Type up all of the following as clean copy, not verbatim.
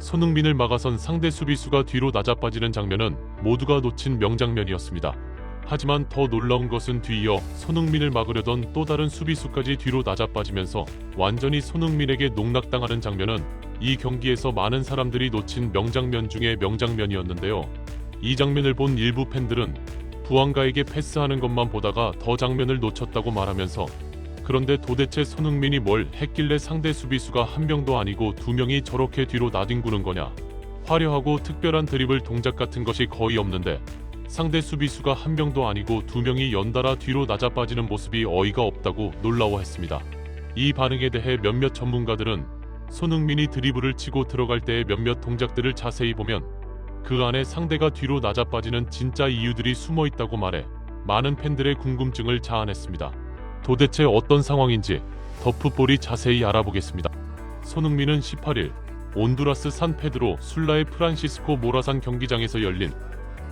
손흥민을 막아선 상대 수비수가 뒤로 낮아빠지는 장면은 모두가 놓친 명장면이었습니다. 하지만 더 놀라운 것은 뒤이어 손흥민을 막으려던 또 다른 수비수까지 뒤로 낮아빠지면서 완전히 손흥민에게 농락당하는 장면은 이 경기에서 많은 사람들이 놓친 명장면 중에 명장면이었는데요. 이 장면을 본 일부 팬들은 부안가에게 패스하는 것만 보다가 더 장면을 놓쳤다고 말하면서, 그런데 도대체 손흥민이 뭘 했길래 상대 수비수가 한 명도 아니고 두 명이 저렇게 뒤로 나뒹구는 거냐. 화려하고 특별한 드리블 동작 같은 것이 거의 없는데 상대 수비수가 한 명도 아니고 두 명이 연달아 뒤로 낮아빠지는 모습이 어이가 없다고 놀라워했습니다. 이 반응에 대해 몇몇 전문가들은 손흥민이 드리블을 치고 들어갈 때의 몇몇 동작들을 자세히 보면 그 안에 상대가 뒤로 낮아빠지는 진짜 이유들이 숨어 있다고 말해 많은 팬들의 궁금증을 자아냈습니다. 도대체 어떤 상황인지 더풋볼이 자세히 알아보겠습니다. 손흥민은 18일 온두라스 산페드로 술라의 프란시스코 모라산 경기장에서 열린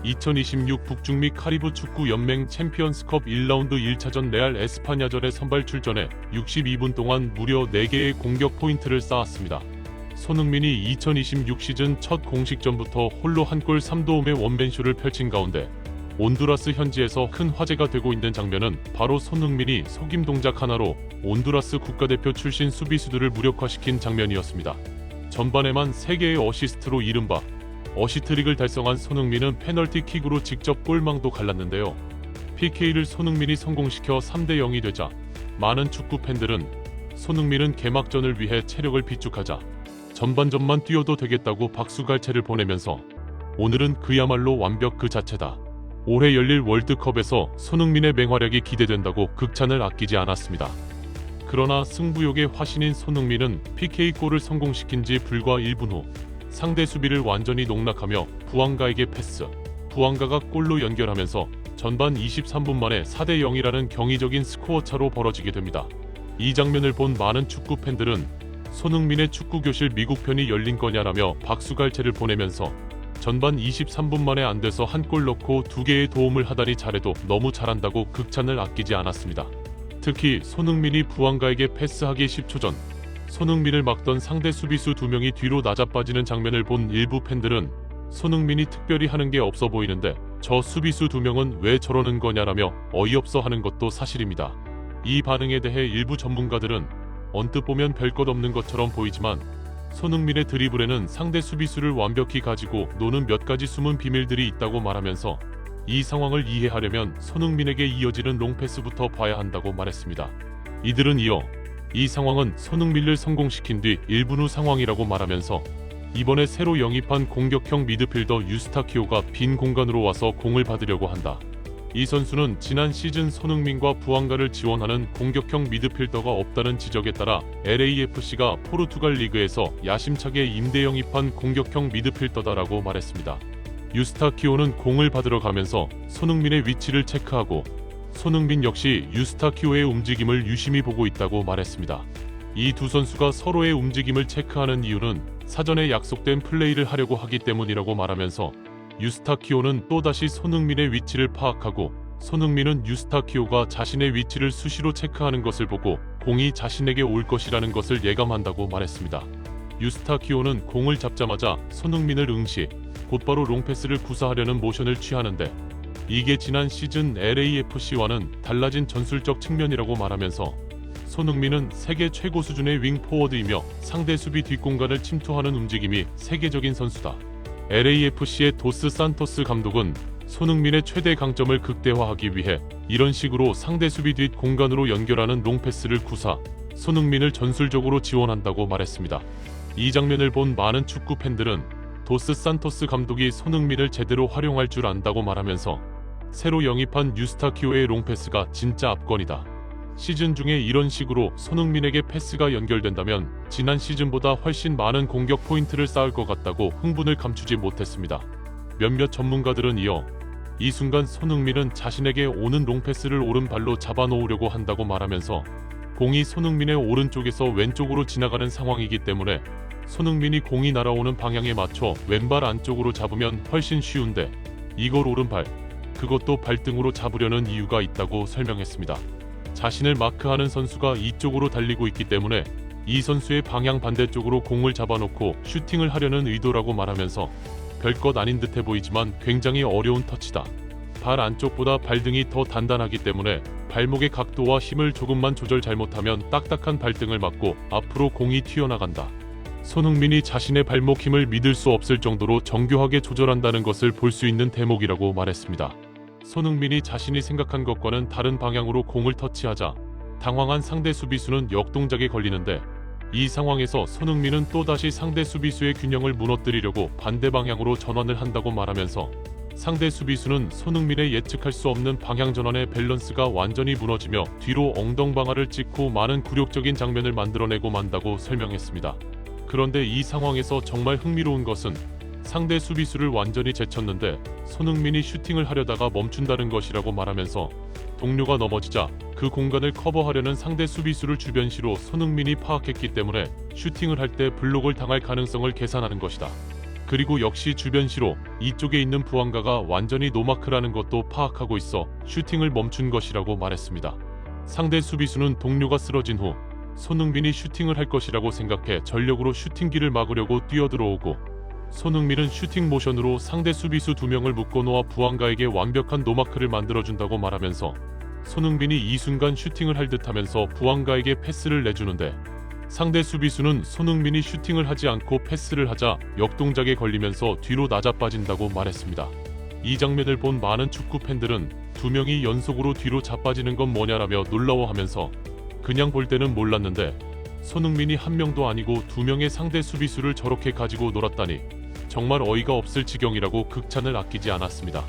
2026 북중미 카리브 축구 연맹 챔피언스컵 1라운드 1차전 레알 에스파냐전에 선발 출전해 62분 동안 무려 4개의 공격 포인트를 쌓았습니다. 손흥민이 2026 시즌 첫 공식전부터 홀로 한 골 3도움의 원맨쇼를 펼친 가운데 온두라스 현지에서 큰 화제가 되고 있는 장면은 바로 손흥민이 속임 동작 하나로 온두라스 국가대표 출신 수비수들을 무력화시킨 장면이었습니다. 전반에만 3개의 어시스트로 이른바 어시트릭을 달성한 손흥민은 페널티킥으로 직접 골망도 갈랐는데요. PK를 손흥민이 성공시켜 3대0이 되자 많은 축구 팬들은 손흥민은 개막전을 위해 체력을 비축하자 전반전만 뛰어도 되겠다고 박수갈채를 보내면서 오늘은 그야말로 완벽 그 자체다. 올해 열릴 월드컵에서 손흥민의 맹활약이 기대된다고 극찬을 아끼지 않았습니다. 그러나 승부욕의 화신인 손흥민은 PK골을 성공시킨 지 불과 1분 후 상대 수비를 완전히 농락하며 부안가에게 패스, 부안가가 골로 연결하면서 전반 23분 만에 4대0이라는 경이적인 스코어 차로 벌어지게 됩니다. 이 장면을 본 많은 축구 팬들은 손흥민의 축구교실 미국 편이 열린 거냐라며 박수갈채를 보내면서 전반 23분 만에 안 돼서 한 골 넣고 2개의 도움을 하다니 잘해도 너무 잘한다고 극찬을 아끼지 않았습니다. 특히 손흥민이 부안가에게 패스하기 10초 전 손흥민을 막던 상대 수비수 2명이 뒤로 낮아빠지는 장면을 본 일부 팬들은 손흥민이 특별히 하는 게 없어 보이는데 저 수비수 2명은 왜 저러는 거냐라며 어이없어 하는 것도 사실입니다. 이 반응에 대해 일부 전문가들은 언뜻 보면 별것 없는 것처럼 보이지만 손흥민의 드리블에는 상대 수비수를 완벽히 가지고 노는 몇 가지 숨은 비밀들이 있다고 말하면서 이 상황을 이해하려면 손흥민에게 이어지는 롱패스부터 봐야 한다고 말했습니다. 이들은 이어 이 상황은 손흥민을 성공시킨 뒤 1분 후 상황이라고 말하면서 이번에 새로 영입한 공격형 미드필더 유스타키오가 빈 공간으로 와서 공을 받으려고 한다. 이 선수는 지난 시즌 손흥민과 부안가를 지원하는 공격형 미드필더가 없다는 지적에 따라 LAFC가 포르투갈 리그에서 야심차게 임대 영입한 공격형 미드필더다라고 말했습니다. 유스타키오는 공을 받으러 가면서 손흥민의 위치를 체크하고 손흥민 역시 유스타키오의 움직임을 유심히 보고 있다고 말했습니다. 이 두 선수가 서로의 움직임을 체크하는 이유는 사전에 약속된 플레이를 하려고 하기 때문이라고 말하면서 유스타키오는 또다시 손흥민의 위치를 파악하고 손흥민은 유스타키오가 자신의 위치를 수시로 체크하는 것을 보고 공이 자신에게 올 것이라는 것을 예감한다고 말했습니다. 유스타키오는 공을 잡자마자 손흥민을 응시, 곧바로 롱패스를 구사하려는 모션을 취하는데 이게 지난 시즌 LAFC와는 달라진 전술적 측면이라고 말하면서 손흥민은 세계 최고 수준의 윙 포워드이며 상대 수비 뒷공간을 침투하는 움직임이 세계적인 선수다. LAFC의 도스 산토스 감독은 손흥민의 최대 강점을 극대화하기 위해 이런 식으로 상대 수비 뒷 공간으로 연결하는 롱패스를 구사, 손흥민을 전술적으로 지원한다고 말했습니다. 이 장면을 본 많은 축구 팬들은 도스 산토스 감독이 손흥민을 제대로 활용할 줄 안다고 말하면서 새로 영입한 유스타키오의 롱패스가 진짜 압권이다. 시즌 중에 이런 식으로 손흥민에게 패스가 연결된다면 지난 시즌보다 훨씬 많은 공격 포인트를 쌓을 것 같다고 흥분을 감추지 못했습니다. 몇몇 전문가들은 이어 이 순간 손흥민은 자신에게 오는 롱패스를 오른발로 잡아놓으려고 한다고 말하면서 공이 손흥민의 오른쪽에서 왼쪽으로 지나가는 상황이기 때문에 손흥민이 공이 날아오는 방향에 맞춰 왼발 안쪽으로 잡으면 훨씬 쉬운데 이걸 오른발, 그것도 발등으로 잡으려는 이유가 있다고 설명했습니다. 자신을 마크하는 선수가 이쪽으로 달리고 있기 때문에 이 선수의 방향 반대쪽으로 공을 잡아놓고 슈팅을 하려는 의도라고 말하면서 별것 아닌 듯해 보이지만 굉장히 어려운 터치다. 발 안쪽보다 발등이 더 단단하기 때문에 발목의 각도와 힘을 조금만 조절 잘못하면 딱딱한 발등을 맞고 앞으로 공이 튀어나간다. 손흥민이 자신의 발목 힘을 믿을 수 없을 정도로 정교하게 조절한다는 것을 볼 수 있는 대목이라고 말했습니다. 손흥민이 자신이 생각한 것과는 다른 방향으로 공을 터치하자 당황한 상대 수비수는 역동작에 걸리는데, 이 상황에서 손흥민은 또다시 상대 수비수의 균형을 무너뜨리려고 반대 방향으로 전환을 한다고 말하면서 상대 수비수는 손흥민의 예측할 수 없는 방향 전환의 밸런스가 완전히 무너지며 뒤로 엉덩방아를 찍고 많은 굴욕적인 장면을 만들어내고 만다고 설명했습니다. 그런데 이 상황에서 정말 흥미로운 것은 상대 수비수를 완전히 제쳤는데 손흥민이 슈팅을 하려다가 멈춘다는 것이라고 말하면서 동료가 넘어지자 그 공간을 커버하려는 상대 수비수를 주변시로 손흥민이 파악했기 때문에 슈팅을 할 때 블록을 당할 가능성을 계산하는 것이다. 그리고 역시 주변시로 이쪽에 있는 부안가가 완전히 노마크라는 것도 파악하고 있어 슈팅을 멈춘 것이라고 말했습니다. 상대 수비수는 동료가 쓰러진 후 손흥민이 슈팅을 할 것이라고 생각해 전력으로 슈팅기를 막으려고 뛰어들어오고, 손흥민은 슈팅 모션으로 상대 수비수 2명을 묶어놓아 부안가에게 완벽한 노마크를 만들어준다고 말하면서 손흥민이 이 순간 슈팅을 할 듯하면서 부안가에게 패스를 내주는데, 상대 수비수는 손흥민이 슈팅을 하지 않고 패스를 하자 역동작에 걸리면서 뒤로 낮아빠진다고 말했습니다. 이 장면을 본 많은 축구 팬들은 2명이 연속으로 뒤로 자빠지는 건 뭐냐라며 놀라워하면서 그냥 볼 때는 몰랐는데 손흥민이 1명도 아니고 2명의 상대 수비수를 저렇게 가지고 놀았다니 정말 어이가 없을 지경이라고 극찬을 아끼지 않았습니다.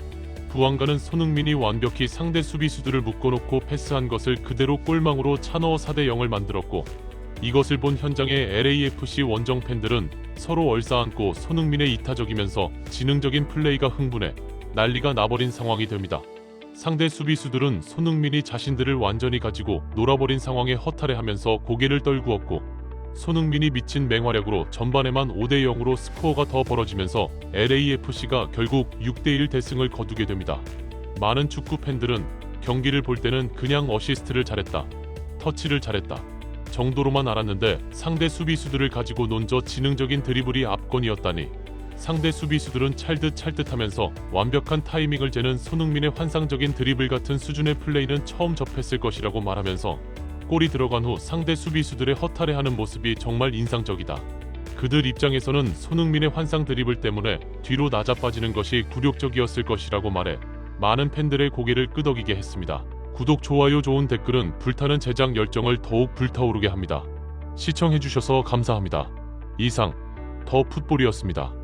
부안가는 손흥민이 완벽히 상대 수비수들을 묶어놓고 패스한 것을 그대로 골망으로 차넣어 4대0을 만들었고, 이것을 본 현장의 LAFC 원정 팬들은 서로 얼싸안고 손흥민의 이타적이면서 지능적인 플레이가 흥분해 난리가 나버린 상황이 됩니다. 상대 수비수들은 손흥민이 자신들을 완전히 가지고 놀아버린 상황에 허탈해하면서 고개를 떨구었고, 손흥민이 미친 맹활약으로 전반에만 5대0으로 스코어가 더 벌어지면서 LAFC가 결국 6대1 대승을 거두게 됩니다. 많은 축구 팬들은 경기를 볼 때는 그냥 어시스트를 잘했다, 터치를 잘했다 정도로만 알았는데 상대 수비수들을 가지고 논 저 지능적인 드리블이 압권이었다니, 상대 수비수들은 찰듯하면서 완벽한 타이밍을 재는 손흥민의 환상적인 드리블 같은 수준의 플레이는 처음 접했을 것이라고 말하면서 골이 들어간 후 상대 수비수들의 허탈해하는 모습이 정말 인상적이다. 그들 입장에서는 손흥민의 환상 드리블 때문에 뒤로 낮아빠지는 것이 굴욕적이었을 것이라고 말해 많은 팬들의 고개를 끄덕이게 했습니다. 구독, 좋아요, 좋은 댓글은 불타는 제작 열정을 더욱 불타오르게 합니다. 시청해주셔서 감사합니다. 이상 더 풋볼이었습니다.